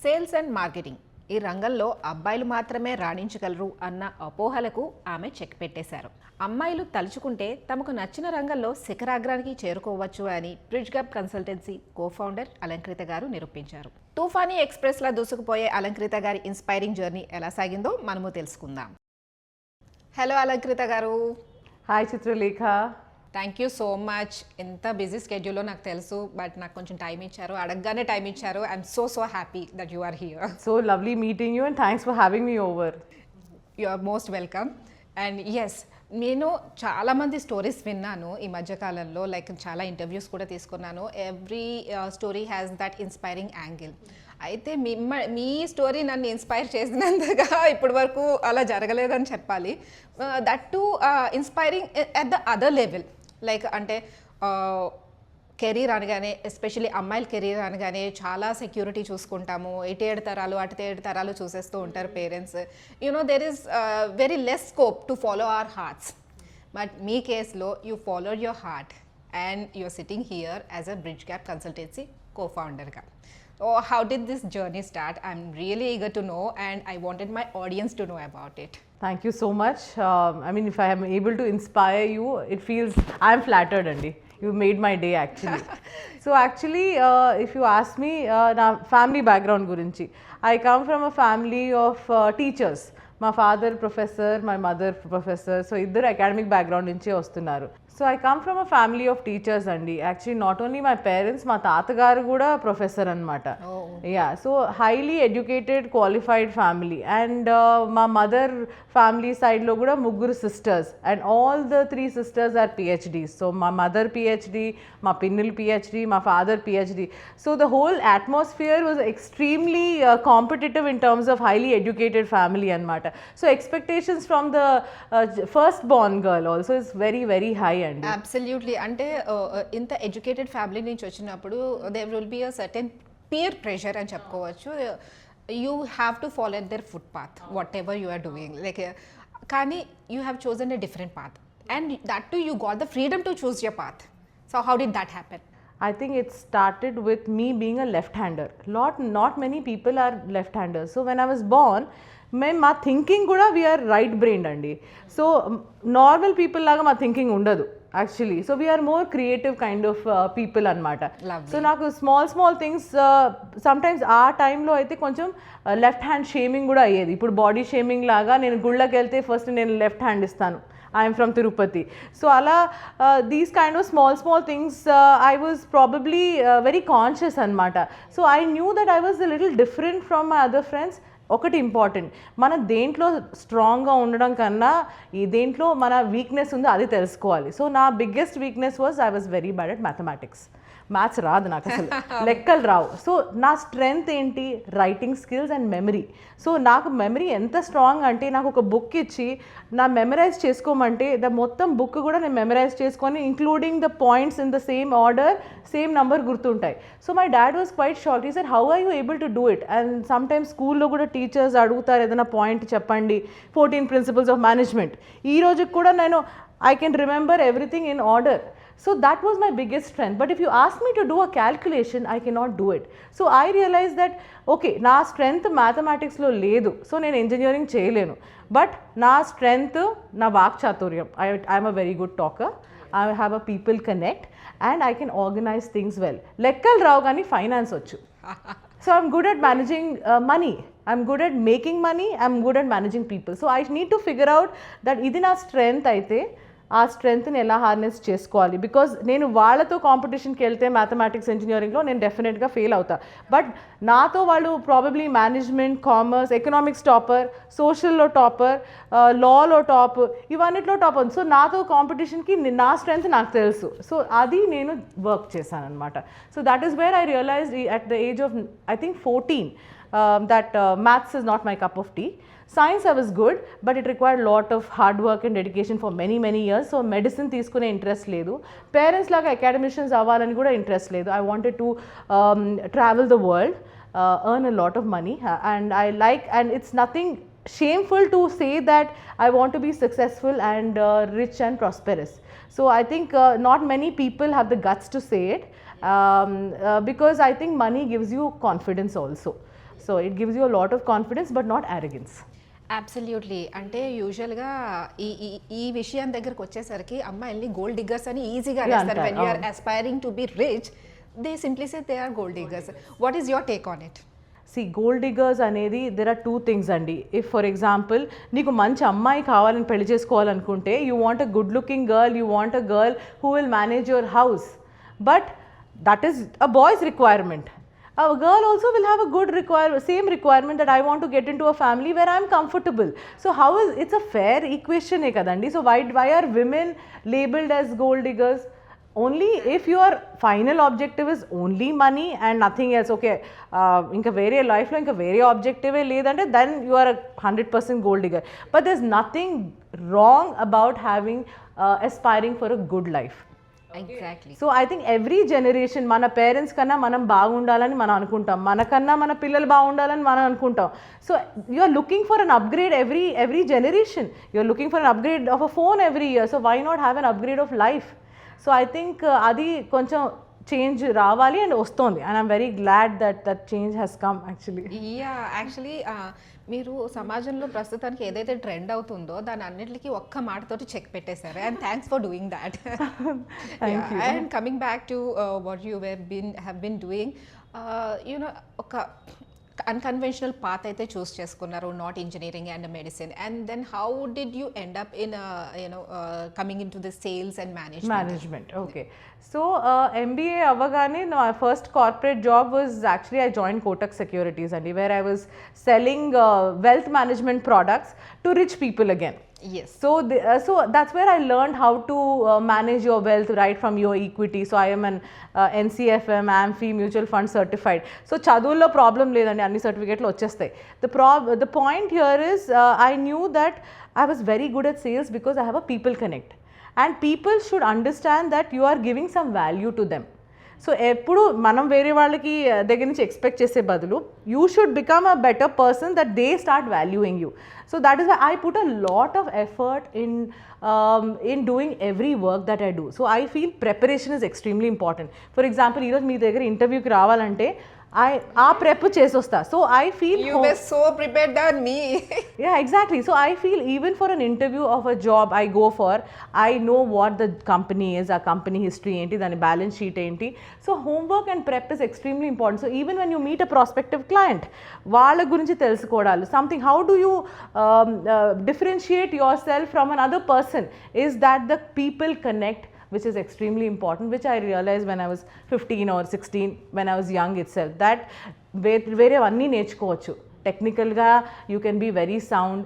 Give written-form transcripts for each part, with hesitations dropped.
Sales and marketing ఈ రంగంలో అబ్బాయిలు మాత్రమే రాణించగలరు అన్న అపోహలకు ఆమె చెక్ పెట్టేశారు. అమ్మాయిలు తలుచుకుంటే తమకు నచ్చిన రంగంలో శిఖరాగ్రానికి చేరుకోవచ్చు అని bridge gap consultancy co-founder Alankrita గారు నిరూపించారు. తుఫానీ ఎక్స్ప్రెస్లా దూసుకుపోయే అలంకృత గారి ఇన్స్పైరింగ్ జర్నీ ఎలా సాగిందో మనము తెలుసుకుందాం. హలో అలంకృత గారు. Hi Chitralekha. Thank you so much. ఎంత బిజీ స్కెడ్యూల్లో నాకు తెలుసు, బట్ నాకు కొంచెం టైం ఇచ్చారు, అడగగానే టైం ఇచ్చారు. I'm so happy that you are here. So lovely meeting you and thanks for having me over. You are most welcome. And yes, నేను చాలామంది స్టోరీస్ విన్నాను ఈ మధ్యకాలంలో, లైక్ చాలా ఇంటర్వ్యూస్ కూడా తీసుకున్నాను. Every story has that inspiring angle. అయితే మీ story నన్ను ఇన్స్పైర్ చేసినంతగా ఇప్పటి వరకు అలా జరగలేదని చెప్పాలి. That to inspiring at the other level. Like అంటే కెరీర్ అనగానే, ఎస్పెషల్లీ అమ్మాయిల కెరీర్ అనగానే చాలా సెక్యూరిటీ చూసుకుంటాము. ఇటు 7 తరాలు అటు 7 తరాలు చూసేస్తూ ఉంటారు parents. There is very less scope to follow our hearts. But మీ కేసులో you followed your heart and you're sitting here as a bridge gap consultancy కో-ఫౌండర్గా. How did this journey start? I'm really eager to know, and I wanted my audience to know about it. Thank you so much. If I am able to inspire you, it feels I'm flattered, Andy. You made my day actually. So actually, if you ask me, na family background gurinchi, I come from a family of teachers. My father professor, my mother professor. So iddaru academic background nunchi vastunnaru. So I come from a family of teachers andi. Actually not only my parents, ma taatagaru kuda professor anamata. Oh. Yeah, so highly educated, qualified family. And my mother family side lo kuda mugguru sisters, and all the 3 sisters are PhDs. So my mother PhD, my pinnil PhD, my father PhD. So the whole atmosphere was extremely competitive in terms of highly educated family anamata. So expectations from the first born girl also is very very high. Absolutely. అంటే ఇంత educated family నుంచి వచ్చినప్పుడు there will be a certain peer pressure అని చెప్పుకోవచ్చు. You have to follow their foot path whatever you are doing. Like కానీ you have chosen a different path, and that too you got the freedom to choose your path. So how did that happen? I think it started with me being a left-hander. Not many people are left-handers. So when I was born, మా thinking కూడా we are right brained అండి. So normal people లాగా మా thinking ఉండదు actually. So we are more creative kind of people అనమాట. So నాకు small things sometimes ఆ టైంలో అయితే కొంచెం లెఫ్ట్ హ్యాండ్ షేమింగ్ కూడా అయ్యేది. ఇప్పుడు బాడీ షేమింగ్ లాగా నేను గుళ్ళకి వెళ్తే ఫస్ట్ నేను లెఫ్ట్ హ్యాండ్ ఇస్తాను, I am from Tirupati. So ala these kind of small things I was probably very conscious anamata. So I knew that I was a little different from my other friends. ఒకటి important, మన దేంట్లో స్ట్రాంగ్గా ఉండడం కన్నా ఈ దేంట్లో మన weakness ఉందో అది తెలుసుకోవాలి. సో నా biggest weakness was I was very bad at mathematics. Maths రాదు నాకు, అసలు లెక్కలు రావు. సో నా స్ట్రెంగ్త్ ఏంటి? Writing skills and memory. So నాకు మెమరీ ఎంత స్ట్రాంగ్ అంటే, నాకు ఒక బుక్ ఇచ్చి నా మెమరైజ్ చేసుకోమంటే మొత్తం బుక్ కూడా నేను మెమరైజ్ చేసుకొని including the points in the same order, same number గుర్తుంటాయి. So my dad was quite shocked. He said how are you able to do it? And sometimes స్కూల్లో కూడా teachers అడుగుతారు ఏదైనా point చెప్పండి, 14 principles of management. ఈ రోజుకి కూడా నేను I can remember everything in order. So that was my biggest strength. But if you ask me to do a calculation, I cannot do it. So I realized that, okay, na strength mathematics lo ledu, so nenu engineering cheyalenu. But na strength na vaak chaturyam. I am a very good talker. I have a people connect and I can organize things well. Lekkal ravu gani finance vachu. So I'm good at managing money. I'm good at making money. I'm good at managing people. So I need to figure out that idi na strength aithe ఆ స్ట్రెంగ్త్ని ఎలా harness చేసుకోవాలి. Because నేను వాళ్ళతో కాంపిటీషన్కి వెళ్తే mathematics ఇంజనీరింగ్లో నేను డెఫినెట్గా fail అవుతా. బట్ నాతో వాళ్ళు probably management, commerce, economics topper, సోషల్లో టాపర్, లాలో టాప్, ఇవన్నిట్లో టాప్ ఉంది. సో నాతో కాంపిటీషన్కి నా స్ట్రెంగ్త్ నాకు తెలుసు. సో అది నేను వర్క్ చేశాను అనమాట. So that is where I realised at the age of I think 14 that maths is not my cup of tea. Science I was good, but it required a lot of hard work and dedication for many years. So medicine తీసుకునే interest లేదు. Parents లాగా academicians అవ్వాలని కూడా interest లేదు. I wanted to travel the world, earn a lot of money, and and it's nothing shameful to say that I want to be successful and rich and prosperous. So I think not many people have the guts to say it, because I think money gives you confidence also. So it gives you a lot of confidence but not arrogance. Absolutely. అంటే యూజువల్గా ఈ ఈ ఈ విషయం దగ్గరకు వచ్చేసరికి అమ్మాయిల్ని gold diggers అని ఈజీగా అనేస్తారు. When you are aspiring to be rich they simply say they are gold diggers. What is your take on it? See gold diggers అనేది దెర్ ఆర్ 2 things అండి. ఇఫ్ ఫర్ ఎగ్జాంపుల్ నీకు మంచి అమ్మాయి కావాలని పెళ్లి చేసుకోవాలనుకుంటే you want a good looking girl, you want a girl who will manage your house, but that is a boy's requirement. A girl also will have a good same requirement that I want to get into a family where I am comfortable. So how is it's a fair equation kadandi? So why are women labeled as gold diggers? Only if your final objective is only money and nothing else. Okay, inka vere life lo inka vere objective ledante then you are a 100% gold digger. But there's nothing wrong about having aspiring for a good life. Exactly. So I think every generation మన parents కన్నా మనం బాగుండాలని మనం అనుకుంటాం, మనకన్నా మన పిల్లలు బాగుండాలని మనం అనుకుంటాం. So you are looking for an upgrade every generation. You are looking for an upgrade of a phone every year. So why not have an upgrade of life? So I think అది కొంచెం change రావాలి and వస్తుంది. And I'm very glad that change has come actually. Actually మీరు సమాజంలో ప్రస్తుతానికి ఏదైతే trend అవుతుందో దాని అన్నిటికీ ఒక్క మాటతోటి చెక్ పెట్టేశారు. And thanks for doing that. And coming back to what you have been doing, you know ఒక అన్కన్వెన్షనల్ పాత్ అయితే చూస్ చేసుకున్నారు, not engineering and medicine. And then how did you end up in coming into the sales and management? Okay, so MBA అవ్వగానే నా first corporate job was actually I join Kotak Securities అండి, where I was selling wealth management products to rich people again. Yes. So that's where I learned how to manage your wealth right from your equity. So I am an NCFM, AMFI, mutual fund certified. So చదువుల్లో problem లేదండి, అన్ని సర్టిఫికేట్లు వచ్చేస్తాయి. The point here is I knew that I was very good at sales because I have a people connect. And people should understand that you are giving some value to them. So ఎప్పుడు మనం వేరే వాళ్ళకి దగ్గర నుంచి expect చేసే బదులు you should become a better person that they start valuing you. So that is I put a lot of effort in doing every work that I do. So I feel preparation is extremely important. For example, ఈరోజు మీ దగ్గర ఇంటర్వ్యూకి రావాలంటే ఆ prep చేసొస్తా. So I feel you were so prepared than me. Yeah, exactly. So I feel even for an interview of a job I go for, I know what the company is, our company history enti, dani balance sheet enti. So homework and prep is extremely important. So even when you meet a prospective client, vaalla gurinchi telusukodalu something, how do you differentiate yourself from another person? Is that the people connect, which is extremely important, which I realized when I was 15 or 16, when I was young itself, that వేరే అన్నీ నేర్చుకోవచ్చు. టెక్నికల్గా you can be very sound,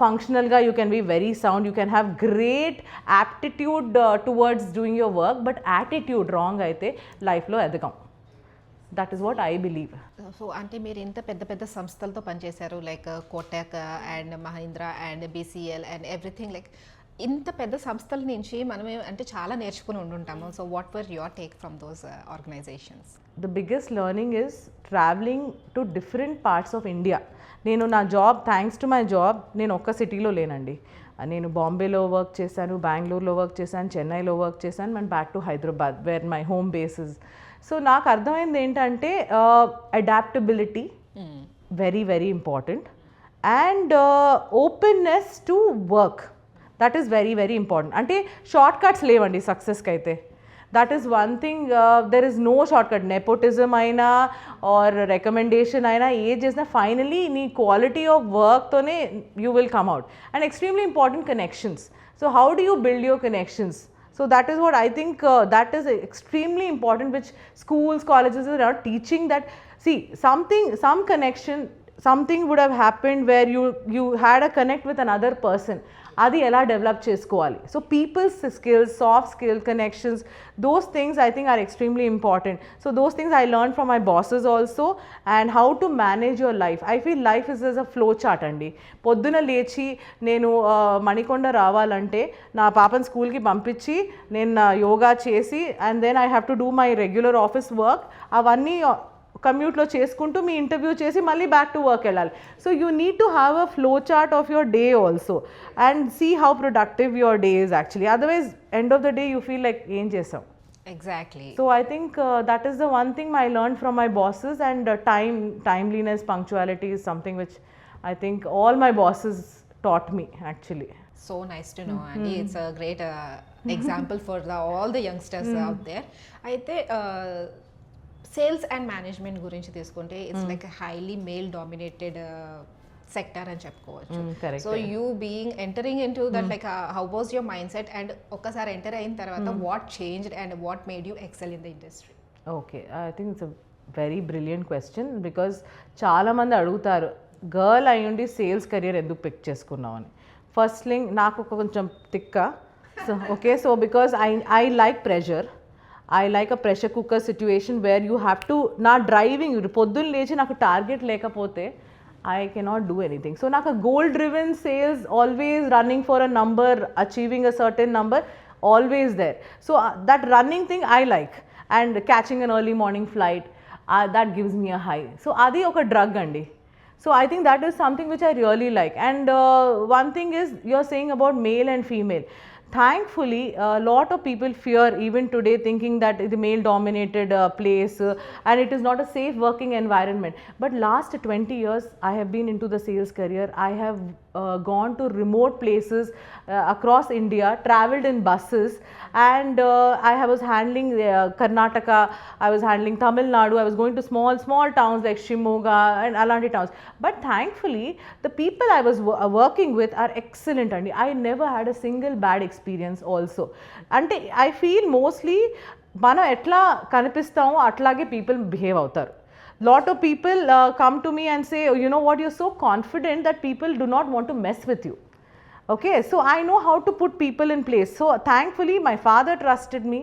ఫంక్షనల్గా you can be very sound, you can have great aptitude towards doing your work, but attitude wrong అయితే లైఫ్లో ఎదగం. That is what I believe. So అంటే మీరు ఇంత పెద్ద పెద్ద సంస్థలతో పనిచేశారు, like Kotak and Mahindra and BCL and everything, like ఇంత పెద్ద సంస్థల నుంచి మనం అంటే చాలా నేర్చుకుని ఉండుంటాము. So what were your take from those organisations? The biggest learning is travelling to different parts of India. నేను నా job, thanks to my job, నేను ఒక్క సిటీలో లేనండి. నేను బాంబేలో వర్క్ చేశాను, బెంగళూరులో వర్క్ చేశాను, చెన్నైలో వర్క్ చేశాను, and back to Hyderabad where my home bases. So నాకు అర్థమైంది ఏంటంటే adaptability very very important, and openness to work, that is very very important. అంటే షార్ట్ కట్స్ లేవండి సక్సెస్కి అయితే. That is one thing, there is no shortcut. Nepotism అయినా or recommendation అయినా ఏది చేసినా ఫైనలీ నీ క్వాలిటీ ఆఫ్ వర్క్తోనే you will come out. And extremely important connections. So how do you build your connections? So that is what I think that is extremely important, which schools, colleges are not teaching. That see, some connection, something would have happened where you had a connect with another person. అది ఎలా develop చేసుకోవాలి? So people's skills, soft skill, connections, those things I think are extremely important. So those things I learn from my bosses also. And how to manage your life. I feel life is a flow chart అండి. పొద్దున లేచి నేను మణికొండ రావాలంటే నా పాపని స్కూల్కి పంపించి నేను యోగా చేసి and then I have to do my regular office work, అవన్నీ కమ్యూట్లో చేసుకుంటూ మీ ఇంటర్వ్యూ చేసి మళ్ళీ బ్యాక్ టు వర్క్ వెళ్ళాలి. So you need to have a flow chart of your day also and see how productive your day is actually. Otherwise end of the day you feel like ఏం చేసాం. Exactly. So I think that is the one thing I learned from my bosses, and timeliness, punctuality is something which I think all my bosses taught me actually. So nice to know, and it's a great example for all the youngsters out there. అయితే sales and management గురించి తీసుకుంటే it's like highly male dominated sector అని చెప్పుకోవచ్చు. Correct. So you being entering in to that like how was your mind set, and ఒక్కసారి enter అయిన తర్వాత what changed and what made you excel in the industry? Okay, I think it's a very brilliant question, because చాలామంది అడుగుతారు girl అయ్యుండి sales career ఎందుకు pick చేసుకున్నావు అని. First thing, నాకు కొంచెం తిక్క. So okay, so because I like pressure, I like a pressure cooker situation where you have to, నా డ్రైవింగ్ పొద్దున్న లేచి నాకు టార్గెట్ లేకపోతే I cannot do anything. So నాకు goal driven sales, always running for a number, achieving a certain number, always there. So that running thing I like, and catching an early morning flight, that gives me a high. So adi oka drug andi. So I think that is something which I really like. And one thing is, you're saying about male and female. Thankfully, a lot of people fear even today, thinking that the male dominated place and it is not a safe working environment. But last 20 years I have been into the sales career. I have gone to remote places across India, traveled in buses, and I was handling Karnataka, I was handling Tamil Nadu, I was going to small towns like Shimoga and Alanti towns. But thankfully, the people I was working with are excellent, and I never had a single bad experience also. Ante I feel mostly మనం ఎట్లా కనిపిస్తామో అట్లాగే people behave అవుతారు. Lot of people come to me and say, oh, you know what, you're so confident that people do not want to mess with you. Okay, so I know how to put people in place. So thankfully my father trusted me,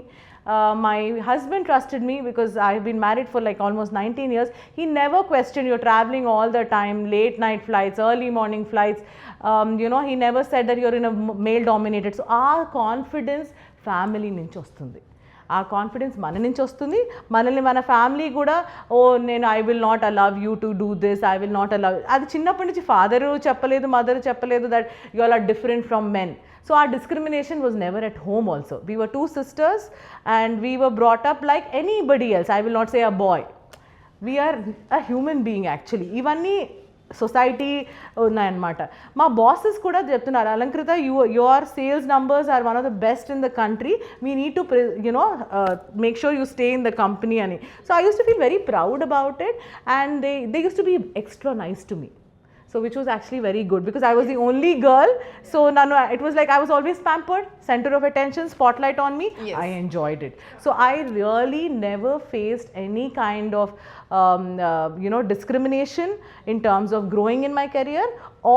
my husband trusted me, because I've been married for like almost 19 years. He never questioned, you're traveling all the time, late night flights, early morning flights, you know, he never said that you're in a male dominated. So our confidence family నుంచి వస్తుంది, ఆ confidence మన నుంచి వస్తుంది. మనల్ని మన family కూడా, ఓ నేను I will not allow you to do this, I will not allow, అది చిన్నప్పటి నుంచి ఫాదరు చెప్పలేదు, మదర్ చెప్పలేదు that you are different from men. So our discrimination was never at home also. We were two sisters and we were brought up like anybody else. I will not say a boy. We are a human being actually. ఇవన్నీ society ఉన్నాయన్నమాట. మా bosses కూడా చెప్తున్నారు, Alankrita your sales numbers are one of the best in the country, we need to you know make sure you stay in the company అని. So I used to feel very proud about it, and they used to be extra nice to me. So which was actually very good, because I was the only girl, so it was like I was always pampered, center of attention, spotlight on me. Yes. I enjoyed it. So I really never faced any kind of discrimination in terms of growing in my career,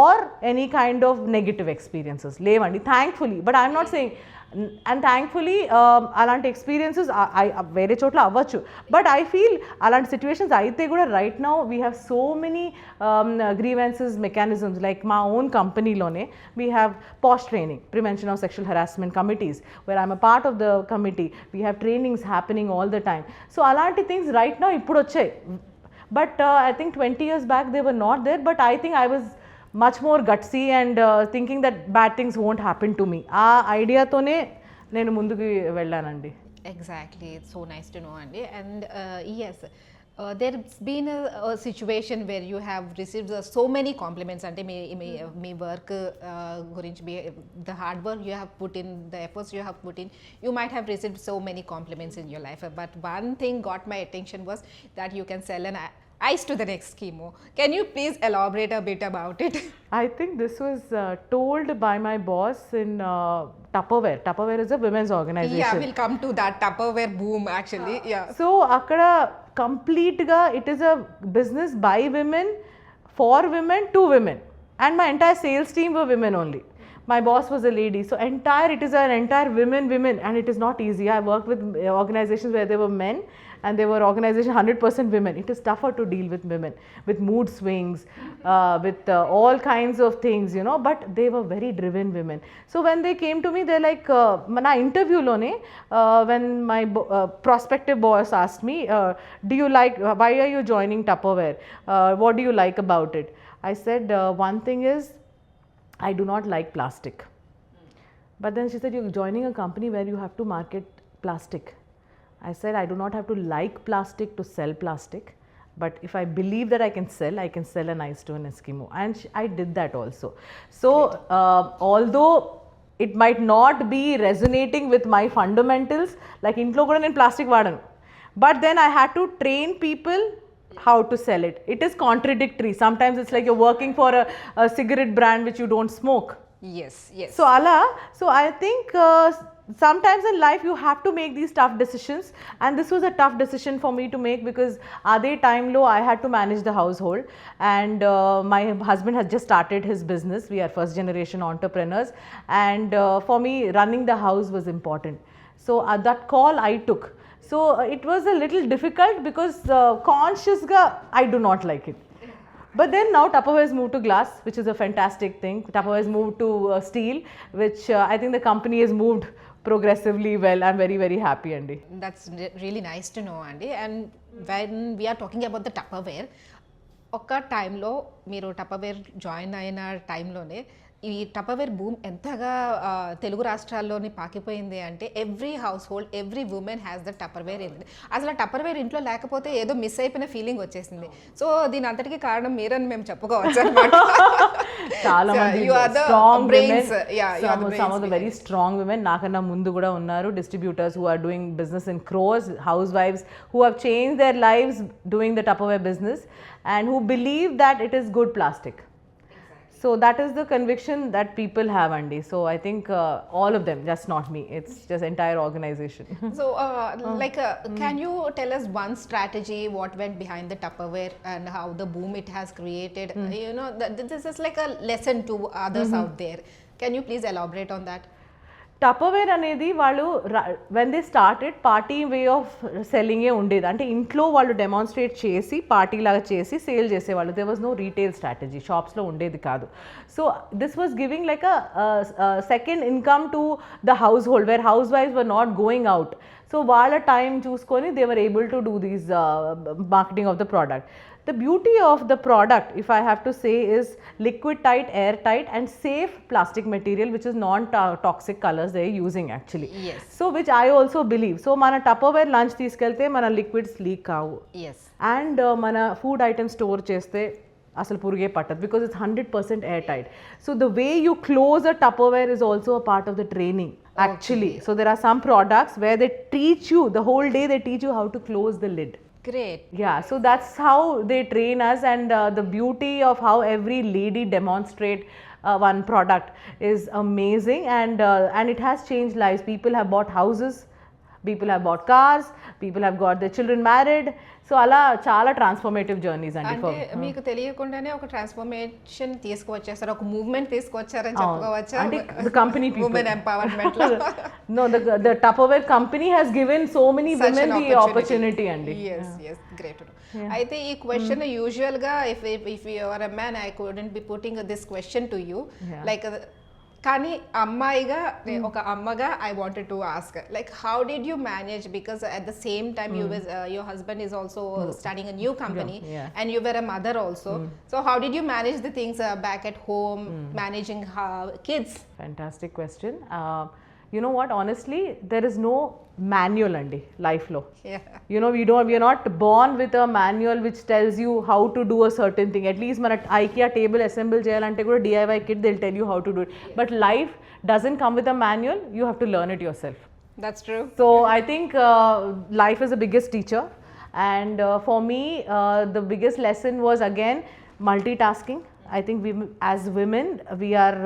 or any kind of negative experiences. Levandi, thankfully. But I'm not saying, and thankfully అలాంటి experiences వేరే చోట్ల అవ్వచ్చు, but I feel అలాంటి situations అయితే కూడా right now we have so many grievances mechanisms. Like మా own కంపెనీలోనే we have POSH training, prevention of sexual harassment committees, where I'm a part of the committee. We have trainings happening all the time. So అలాంటి things right now ఇప్పుడు వచ్చాయి, but I think 20 years back they were not there. But I think I was much more gutsy and thinking that bad things won't happen to me. ఆ ఐడియాతోనే నేను ముందుకు వెళ్ళానండి. Exactly, it's so nice to know అండి. And yes, there's been a situation where you have received so many compliments, అంటే మీ work గురించి, the hard work you have put in, the efforts you have put in, you might have received so many compliments in your life, but one thing got my attention was that you can sell an ice to the next chemo. Can you please elaborate a bit about it? I think this was told by my boss in Tupperware. Tupperware is a women's organization. Yeah, we'll come to that Tupperware boom actually. Yeah. So akkada complete ga it is a business by women, for women, to women, and my entire sales team were women only. My boss was a lady, so it is an entire women, and it is not easy. I worked with organizations where there were men, and they were organization 100% women. It is tougher to deal with women, with mood swings, with all kinds of things, you know, but they were very driven women. So when they came to me, they're like, na interview lone, when my prospective boss asked me, do you like, why are you joining Tupperware? What do you like about it? I said, one thing is, I do not like plastic. But then she said, you're joining a company where you have to market plastic. I said, I do not have to like plastic to sell plastic, but if I believe that I can sell an ice to an Eskimo. And I did that also. So although it might not be resonating with my fundamentals, like intlo kuda nen plastic vaadanu, but then I had to train people how to sell it. It is contradictory. Sometimes it's like you're working for a cigarette brand which you don't smoke. Yes, yes. So so I think sometimes in life you have to make these tough decisions, and this was a tough decision for me to make because ade time lo I had to manage the household, and my husband has just started his business. We are first generation entrepreneurs, and for me running the house was important. So that call I took. So it was a little difficult because conscious ga I do not like it. But then now Tupperware has moved to glass, which is a fantastic thing. Tupperware has moved to steel, which I think the company has moved progressively well. I'm very, very happy, Andy. That's really nice to know, Andy. And when we are talking about the Tupperware, ఒక టైంలో మీరు Tupperware join అయిన టైంలోనే ఈ Tupperware boom ఎంతగా తెలుగు రాష్ట్రాల్లోని పాకిపోయింది అంటే every house hold every women has the Tupperware in. అసలు టపర్వేర్ ఇంట్లో లేకపోతే ఏదో మిస్ అయిపోయిన ఫీలింగ్ వచ్చేసింది. సో దీని అంతటికి కారణం మీరని మేము చెప్పుకోవచ్చు అనమాట. చాలా మంది strong brains, some of the very strong women నాకన్నా ముందు కూడా ఉన్నారు. Distributors who are doing business in crores, housewives who have changed their lives doing the Tupperware business and who believe that it is good plastic. So that is the conviction that people have, Andy. So I think all of them, just not me. It's just entire organization. So can you tell us one strategy, what went behind the Tupperware and how the boom it has created? You know, this is like a lesson to others out there. Can you please elaborate on that? Tupperware అనేది వాళ్ళు when they started party way of సెల్లింగే ఉండేది. అంటే ఇంట్లో వాళ్ళు demonstrate చేసి party లాగా చేసి సేల్ చేసేవాళ్ళు. There was no retail strategy, షాప్స్లో ఉండేది కాదు. So this was giving like a second income to the household where హౌస్ వైఫ్స్ were not going out. So వాళ్ళ టైం చూసుకొని they were able to do these marketing of the product. The beauty of the product, if I have to say, is liquid tight, air tight and safe plastic material which is non-toxic colors they are using actually. Yes. So which I also believe. So mana Tupperware lunch తీసుకెళ్తే మన liquids leak కావు. Yes. And మన food items store చేస్తే అసలు పురుగే పట్టదు because it's 100% air tight. So the way you close a Tupperware is also a part of the training actually. Okay. So there are some products where they teach you the whole day, they teach you how to close the lid. Great. Yeah, so that's how they train us, and the beauty of how every lady demonstrate one product is amazing, and it has changed lives. People have bought houses, people have bought cars, people have got their children married. So అలా చాలా transformative journeys అండి. అంటే మీకు తెలియకుండానే ఒక transformation తీసుకువచ్చేస్తారు, ఒక movement తీసుకువచ్చారని చెప్పుకోవచ్చు. అంటే ద కంపెనీ ఉమెన్ ఎంపవర్మెంట్ లో know the Tupperware company has given so many women the opportunity అండి. yes yes great. అయితే ఈ క్వశ్చన్ యూజువల్ గా if you are a man I couldn't be putting this question to you like కానీ అమ్మాయిగా ఒక అమ్మగా I wanted to ask like how did you manage because at the same time your husband is also starting a new company and you were a mother also so how did you manage the things back at home managing kids? Fantastic question. You know what, honestly there is no manual andi life lo. You know, we are not born with a manual which tells you how to do a certain thing. At least mana IKEA table assemble cheyalante kuda DIY kit they'll tell you how to do it, but life doesn't come with a manual. You have to learn it yourself. That's true. So I think life is the biggest teacher, and for me the biggest lesson was again multitasking. I think we as women we are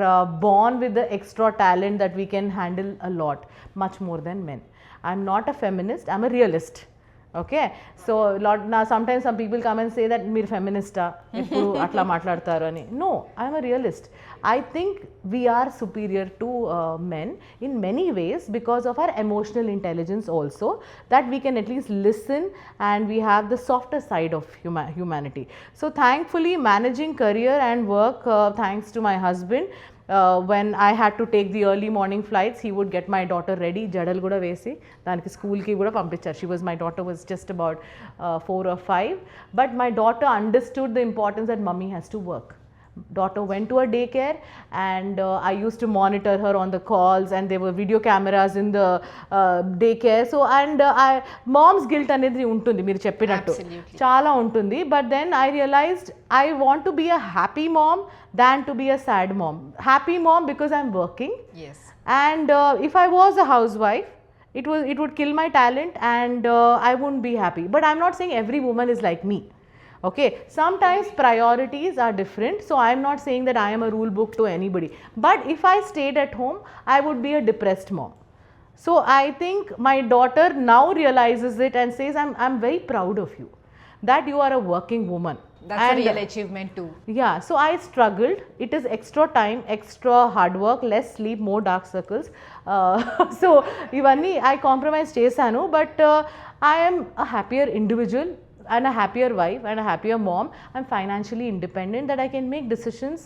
born with the extra talent that we can handle a lot, much more than men. I'm not a feminist, I'm a realist. Okay, so now sometimes some people come and say that meer feminist eppudu atla maatladtaru ani. No, I'm a realist. I think we are superior to men in many ways because of our emotional intelligence also, that we can at least listen and we have the softer side of humanity. So thankfully managing career and work, thanks to my husband, when I had to take the early morning flights, he would get my daughter ready, jadal kuda vesi daniki school ki kuda pampicharu. My daughter was just about 4 or 5, but my daughter understood the importance that mummy has to work. daughter went to a daycare, and I used to monitor her on the calls, and there were video cameras in the daycare. So and mom's guilt అనేది ఉంటుంది మీరు చెప్పినట్టు Absolutely. చాలా ఉంటుంది. But then I realised I want to be a happy mom than to be a sad mom. Happy mom because I'm working, Yes. and if I was a housewife, it would kill my talent, and I wouldn't be happy. But I'm not saying every woman is like me. Okay, sometimes priorities are different, so I'm not saying that I am a rule book to anybody. But if I stayed at home, I would be a depressed mom. So I think my daughter now realizes it and says, I'm very proud of you that you are a working woman. That's a real achievement too. Yeah, so I struggled. It is extra time, extra hard work, less sleep, more dark circles. So ivanni I compromise chesanu, but I am a happier individual and a happier wife and a happier mom. I'm financially independent, that I can make decisions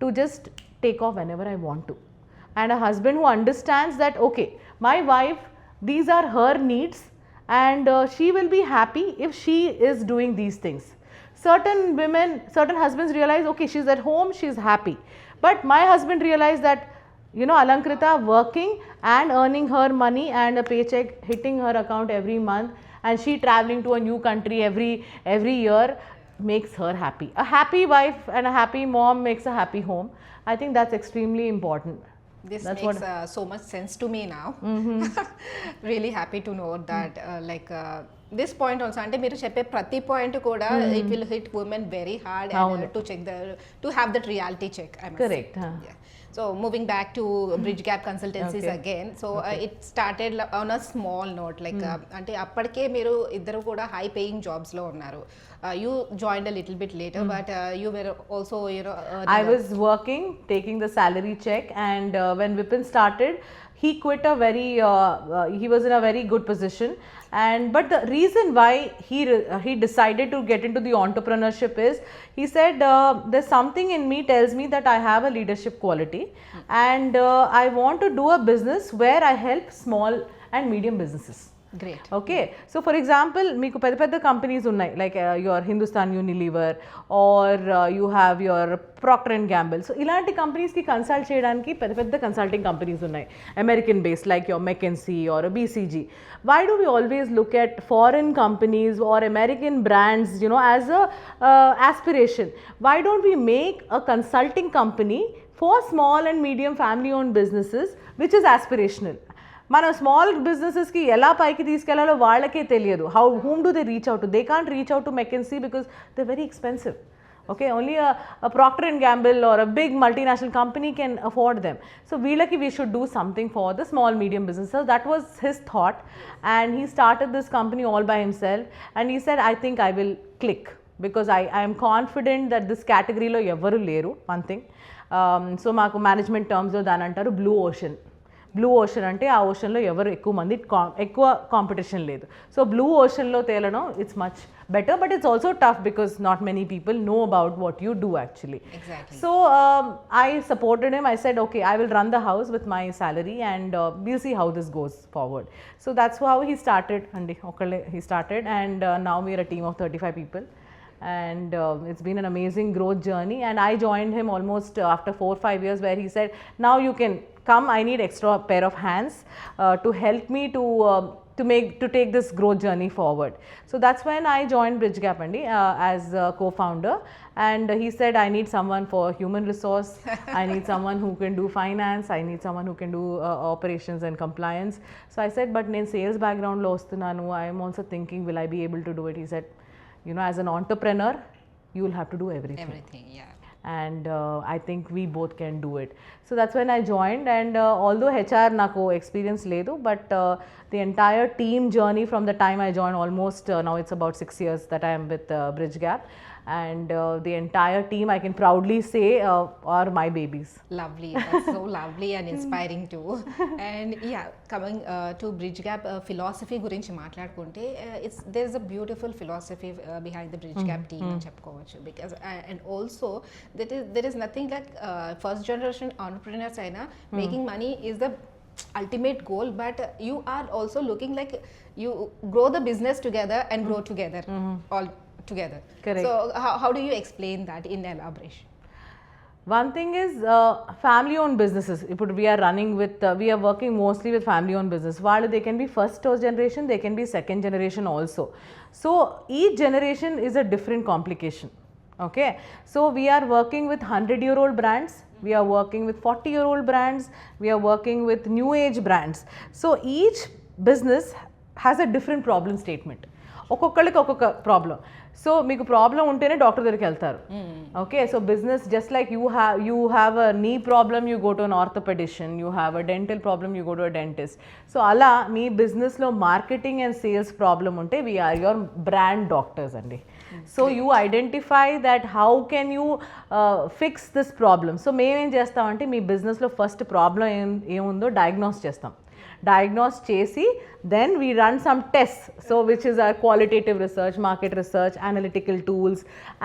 to just take off whenever I want to. And a husband who understands that, okay, my wife, these are her needs, and she will be happy if she is doing these things. Certain women, certain husbands realize, okay, she's at home, she's happy. But my husband realized that, you know, Alankrita working and earning her money and a paycheck hitting her account every month, and she traveling to a new country every year makes her happy. A happy wife and a happy mom makes a happy home. I think that's extremely important. This That's makes so much sense to me now. Really happy to know that like this point also, అంటే మీరు చెప్పే ప్రతి point కూడా it will hit women very hard, and to check to have that reality check, I must Correct, say. huh. Yeah. So moving back to Bridge Gap Consultancies again, so it started on a small note, like అంటే అప్పటికే మీరు ఇద్దరు కూడా high paying jobs లో ఉన్నారు. You joined a little bit later, but you were also, you know, I was working, taking the salary check, and when Vipin started, he quit a very, he was in a very good position. And but the reason why he decided to get into the entrepreneurship is, he said, there's something in me tells me that I have a leadership quality, and I want to do a business where I help small and medium businesses. great. Okay, so for example మీకు పెద్ద పెద్ద companies ఉన్నాయి, like your Hindustan Unilever or you have your Procter and Gamble. So ఇలాంటి కంపెనీస్కి consult చేయడానికి పెద్ద పెద్ద consulting companies ఉన్నాయి, American based, like your McKinsey or BCG. Why do we always look at foreign companies or American brands, you know, as a aspiration? Why don't we make a consulting company for small and medium family owned businesses, which is aspirational? మన small బిజినెసెస్కి ఎలా పైకి తీసుకెళ్లాలో వాళ్ళకే తెలియదు. whom do they reach out to? They can't reach out to McKinsey because they're very expensive. Okay, only a Procter and Gamble or a big multinational company can afford them. So వీళ్ళకి we should do something for the small medium businesses. That was his thought, and he started this company all by himself, and he said, I think I will click, because I am confident that this categoryలో ఎవరు లేరు. One thing, so మాకు management టర్మ్స్లో దాని అంటారు blue ocean. Blue ocean అంటే ఆ ఓషన్లో ఎవరు ఎక్కువ competition లేదు. సో బ్లూ ఓషన్లో తేలడం, it's much better, but it's also tough because not many people know about what you do actually. Exactly. So I supported him. I said, okay, I will run the house with my salary, and we'll see how this goes forward. So that's how he started. He started, and now we are a team of 35 people. And it's been an amazing growth journey, and I joined him almost after 4-5 years, where he said, now you can come, I need extra pair of hands to help me to take this growth journey forward. So that's when I joined Bridge Gap as a co-founder, and he said, I need someone for human resource, I need someone who can do finance, I need someone who can do operations and compliance. So I said, but nen sales background lo ostunanu, I am also thinking, will I be able to do it? He said, you know, as an entrepreneur, you will have to do everything. Yeah. And I think we both can do it. So that's when I joined, and although HR naku experience ledu, but the entire team journey from the time I joined, almost now it's about 6 years that I am with Bridge Gap, and the entire team, I can proudly say, are my babies. Lovely. That's so lovely and inspiring too. And yeah, coming to Bridge Gap philosophy గురించి మాట్లాడుకుంటే, there's a beautiful philosophy behind the Bridge Gap team అని చెప్పుకోవచ్చు. Because and also there is nothing like first generation entrepreneurs అయినా making money is the ultimate goal, but you are also looking like you grow the business together and grow together all together. Correct. So how do you explain that in elaboration? One thing is family owned businesses. We are running with, we are working mostly with family owned business. While they can be first generation, they can be second generation also. So each generation is a different complication. Okay, so we are working with 100-year-old brands, we are working with 40-year-old brands, we are working with new age brands. So each business has a different problem statement. ఒక్కొక్కళ్ళకి ఒక్కొక్క problem. So మీకు problem ఉంటేనే doctor దగ్గరికి వెళ్తారు. Okay, so business just like you have a knee problem, you go to an orthopedician, you have a dental problem, you go to a dentist. So అలా మీ బిజినెస్లో marketing and sales problem ఉంటే we're your brand doctors అండి. So you identify that how can you fix this problem. So మేమేం చేస్తామంటే మీ బిజినెస్లో first problem ఏముందో డయాగ్నోస్ చేస్తాం. Diagnose chesi, then we run some tests, so which is our qualitative research, market research, analytical tools,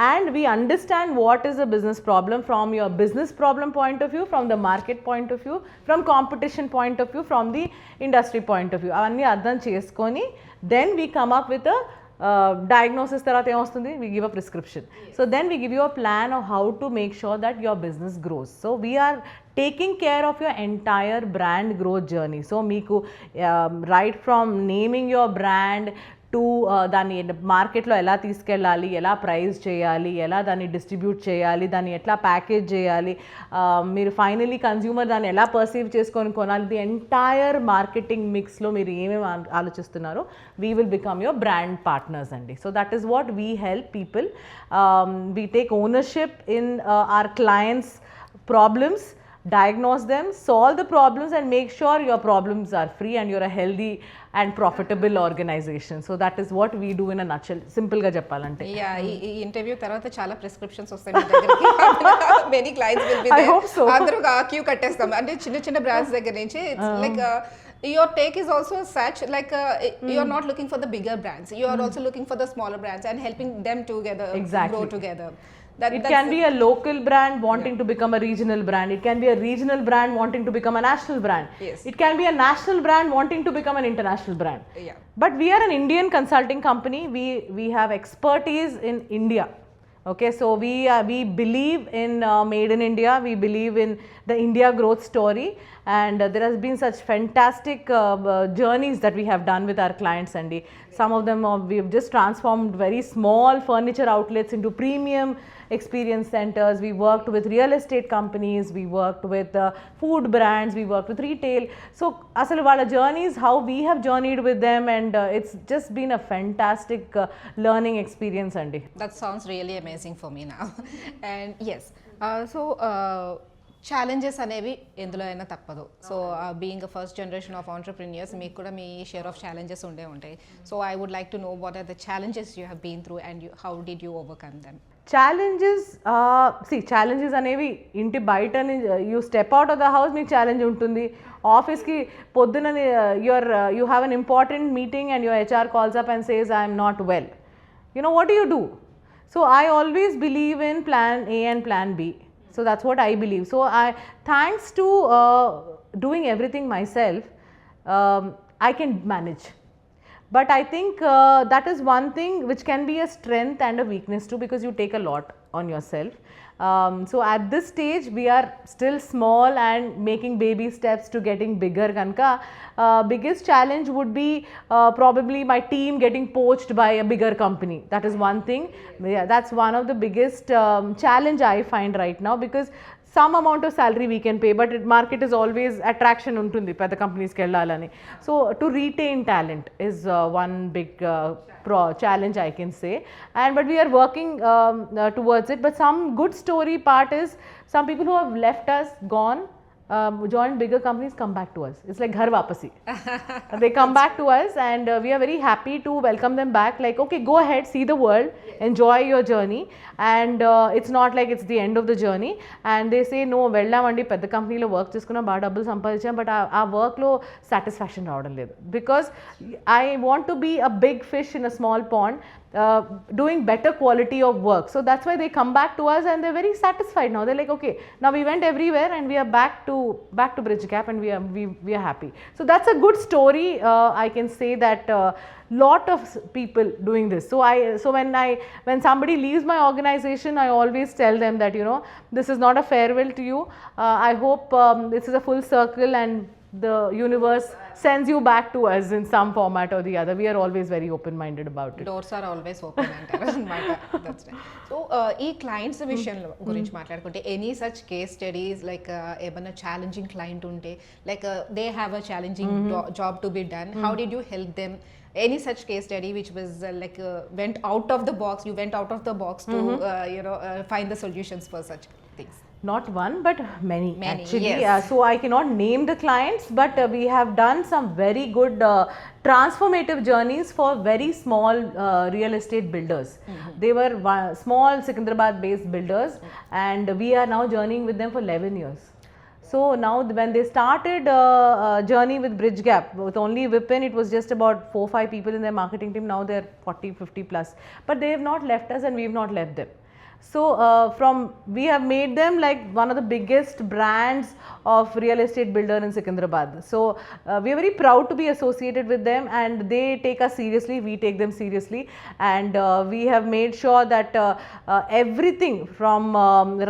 and we understand what is the business problem from your business problem point of view, from the market point of view, from competition point of view, from the industry point of view. Avanni ardham cheskoni, then we come up with a diagnosis tarvata em vastundi, we give a prescription. So then we give you a plan of how to make sure that your business grows. So we are taking care of your entire brand growth journey. So meeku right from naming your brand to దాన్ని మార్కెట్లో ఎలా తీసుకెళ్ళాలి, ఎలా price చేయాలి, ఎలా దాన్ని distribute చేయాలి, దాన్ని ఎట్లా ప్యాకేజ్ చేయాలి, మీరు ఫైనలీ కన్జ్యూమర్ దాన్ని ఎలా పర్సీవ్ చేసుకొని కొనాలి, ది ఎంటైర్ మార్కెటింగ్ మిక్స్లో మీరు ఏమేమి ఆలోచిస్తున్నారో we will become your brand partners అండి. So that is what we help people. We take ownership in our clients problems, diagnose them, solve the problems and make sure your problems are free and you're a healthy and profitable organization. So that is what we do in a nutshell. Simple ga cheppalante. Yeah, ఈ interview తర్వాత చాలా prescriptions వస్తాయి మీ దగ్గరికి. Many clients will be there. I hope so. అందరూ queue కట్టేస్తాం. అంటే చిన్న చిన్న బ్రాండ్స్ దగ్గర నుంచి like your take is also such like you're not looking for the bigger brands, you are also looking for the smaller brands and helping them together grow together. It can be a local brand wanting to become a regional brand. It can be a regional brand wanting to become a national brand. Yes. It can be a national brand wanting to become an international brand. Yeah. But we are an Indian consulting company. We have expertise in India. Okay, so we believe in Made in India. We believe in the India growth story, and there has been such fantastic journeys that we have done with our clients. And some of them we have just transformed very small furniture outlets into premium experience centers. We worked with real estate companies, we worked with food brands, we worked with retail. So asalu valla journeys, how we have journeyed with them, and it's just been a fantastic learning experience andi. That sounds really amazing for me now. And yes, so challenges అనేవి ఎందులో అయినా తప్పదు. So being a first generation of entrepreneurs మీకు కూడా మీ share of challenges ఉండే ఉంటాయి. So I would like to know what are the challenges you have been through and how did you overcome them? Challenges అనేవి ఇంటి బయట you step out of the house మీకు challenge ఉంటుంది. ఆఫీస్కి పొద్దున you have an important meeting and your HR calls up and says I'm not well. You know what you do? So I always believe in plan A and plan B. So that's what I believe. So thanks to doing everything myself, I can manage. But I think that is one thing which can be a strength and a weakness too, because you take a lot on yourself. So at this stage we are still small and making baby steps to getting bigger. Kanka biggest challenge would be probably my team getting poached by a bigger company. That is one thing. Yeah, that's one of the biggest challenge I find right now, because some amount of salary we can pay, but market is always attraction untundi pedda companies ki ellalani. So to retain talent is one big challenge I can say, and but we are working towards it. But some good story part is some people who have left us, gone, joined bigger companies, come back to us. It's like ghar wapasi. They come back to us, and we are very happy to welcome them back. Like, okay, go ahead, see the world, enjoy your journey, and it's not like it's the end of the journey. And they say, no, వెళ్ళామండి పెద్ద కంపెనీలో work చేసుకున్నాం, బాగా డబ్బులు సంపాదించాం, but ఆ వర్క్లో satisfaction రావడం లేదు. Because I want to be a big fish in a small pond. doing better quality of work. So that's why they come back to us and they're very satisfied now. They're like, okay, now we went everywhere and we are back to Bridge Gap and we are happy. So that's a good story. I can say that lot of people doing this. So when somebody leaves my organization, I always tell them that, you know, this is not a farewell to you. I hope this is a full circle and the universe sends you back to us in some format or the other. We are always very open-minded about it. Doors are always open అంటారు అనమాట. That's so ఈ clients విషయంలో గురించి మాట్లాడుకుంటే any such case studies like ఏమైనా challenging client ఉంటే like they have a challenging job to be done, how did you help them? Any such case study which was went out of the box, you went out of the box to find the solutions for such things? Not one, but many actually. Yes. So I cannot name the clients, but we have done some very good transformative journeys for very small real estate builders. They were small Secunderabad-based builders, and we are now journeying with them for 11 years. So now when they started journey with Bridge Gap, with only Vipin, it was just about 4-5 people in their marketing team. Now they're 40-50 plus. But they have not left us and we have not left them. So we have made them like one of the biggest brands of real estate builder in Secunderabad. So we are very proud to be associated with them, and they take us seriously, we take them seriously, and we have made sure that everything from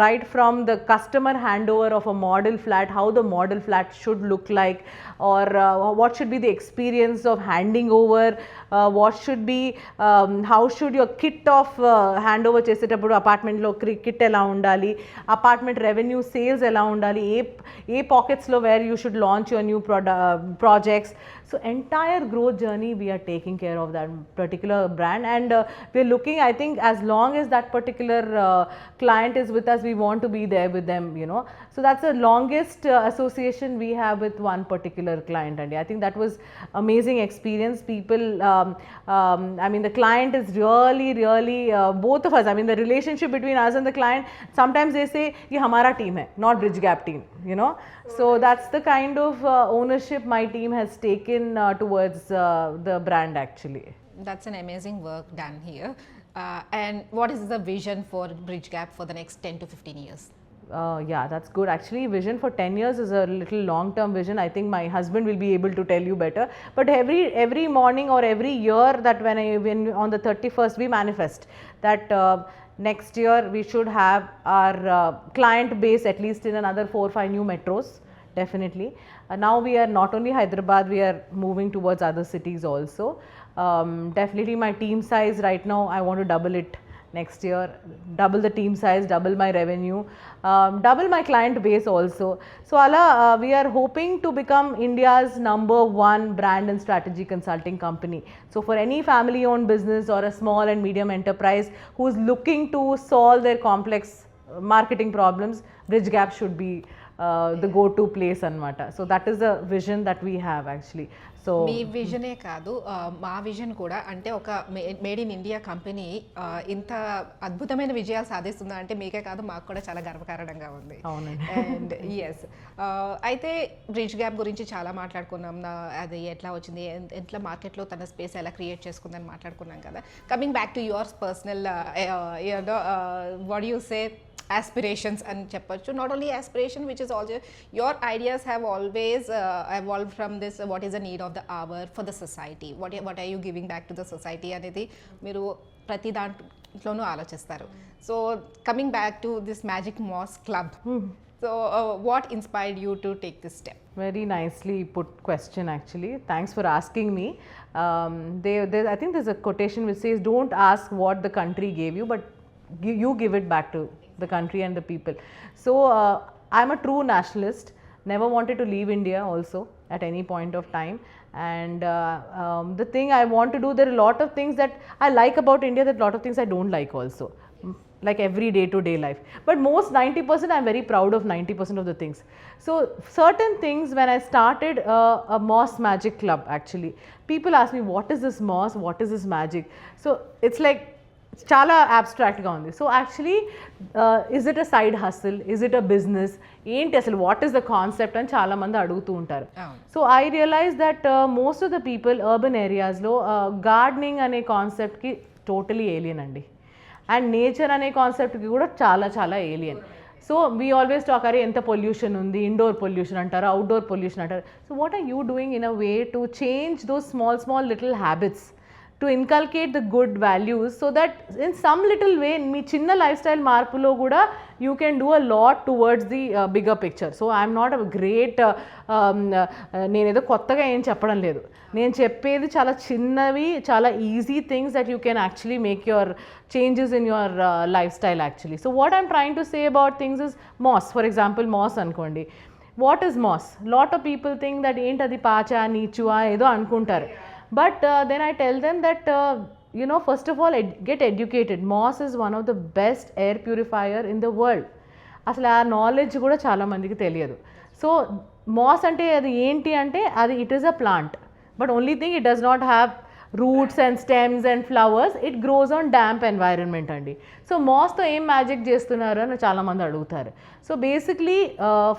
right from the customer handover of a model flat, how the model flat should look like, or what should be the experience of handing over, what should be how should your kit of handover చేసేటప్పుడు అపార్ట్మెంట్లో kit ఎలా ఉండాలి, apartment revenue sales ఎలా ఉండాలి, ఏ పాకెట్స్లో where you should launch your new projects. So entire growth journey we are taking care of that particular brand, and we are looking, I think, as long as that particular client is with us, we want to be there with them, you know. So that's the longest association we have with one particular client, and I think that was amazing experience. People I mean, the client is really both of us, I mean, the relationship between us and the client, sometimes they say ye hamara team hai, not Bridge Gap team, you know. So that's the kind of ownership my team has taken towards the brand actually. That's an amazing work done here. And what is the vision for Bridge Gap for the next 10 to 15 years? Yeah, that's good. Actually, vision for 10 years is a little long-term vision. I think my husband will be able to tell you better. But every morning or every year that when on the 31st we manifest that next year we should have our client base at least in another 4 or 5 new metros. Definitely. Now we are not only Hyderabad, we are moving towards other cities also. Definitely my team size right now, I want to double it next year, double the team size, double my revenue, double my client base also. So we are hoping to become India's #1 brand and strategy consulting company. So for any family owned business or a small and medium enterprise who is looking to solve their complex marketing problems, Bridge Gap should be the go-to place anamata. So that is the vision that we have actually. So మీ విజనే కాదు, మా vision కూడా, అంటే ఒక made in India company ఇంత అద్భుతమైన విజయాలు సాధిస్తుందా అంటే మీకే కాదు మాకు కూడా చాలా గర్వకారణంగా ఉంది. అండ్ ఎస్, అయితే బ్రిడ్జ్ గ్యాప్ గురించి చాలా మాట్లాడుకున్నాం, అది ఎట్లా వచ్చింది, ఎట్లా మార్కెట్లో తన స్పేస్ ఎలా క్రియేట్ చేసుకుందని మాట్లాడుకున్నాం కదా. Coming back to your personal what you say aspirations and చెప్పొచ్చు, not only aspiration which is also your ideas have always evolved from this what is the need of the hour for the society, what are you giving back to the society అనేది మీరు ప్రతి దాంట్లోనూ ఆలోచిస్తారు. So coming back to this magic mass club, so what inspired you to take this step? Very nicely put question actually, thanks for asking me. I think there's a quotation which says don't ask what the country gave you, but you give it back to the country and the people. So I'm a true nationalist, never wanted to leave India also at any point of time, and the thing I want to do, there are a lot of things that I like about India, that a lot of things I don't like also, like every day to day life, but most 90% I'm very proud of 90% of the things. So certain things, when I started a Moss Magic Club, actually people ask me what is this Moss, what is this magic, so it's like చాలా abstractగా ఉంది. So actually is it a side hustle, is it a business, ఏంటి అసలు what is the concept అని చాలామంది అడుగుతూ ఉంటారు. So I realize that most of the people urban ఏరియాస్లో గార్డెనింగ్ అనే కాన్సెప్ట్కి టోటలీ ఏలియన్ అండి. అండ్ నేచర్ అనే కాన్సెప్ట్కి కూడా చాలా చాలా alien. So we always talk అరే ఎంత పొల్యూషన్ ఉంది, ఇండోర్ పొల్యూషన్ అంటారు, అవుట్డోర్ పొల్యూషన్ అంటారు. So what are you doing in a way to change those small little habits to inculcate the good values so that in some little way మీ చిన్న life style మార్పులో కూడా you can do a lot towards the bigger picture. So I'm not a great, నేనేదో కొత్తగా ఏం చెప్పడం లేదు, నేను చెప్పేది చాలా చిన్నవి, చాలా easy things that you can actually make your changes in your lifestyle actually. So what I'm trying to say about things is moss. For example, moss ankondi. What is moss? Lot of people think that ain't adi pacha neechua edo anukuntaru. But then I tell them that you know, first of all, get educated. Moss is one of the best air purifier in the world. అసలు ఆ knowledge కూడా చాలా మందికి తెలియదు. So mass అంటే అది ఏంటి అంటే అది it is a plant, but only thing it does not have roots and stems and flowers. It grows on damp environment అండి. సో మాస్తో ఏం మ్యాజిక్ చేస్తున్నారు అని చాలామంది అడుగుతారు. సో బేసిక్లీ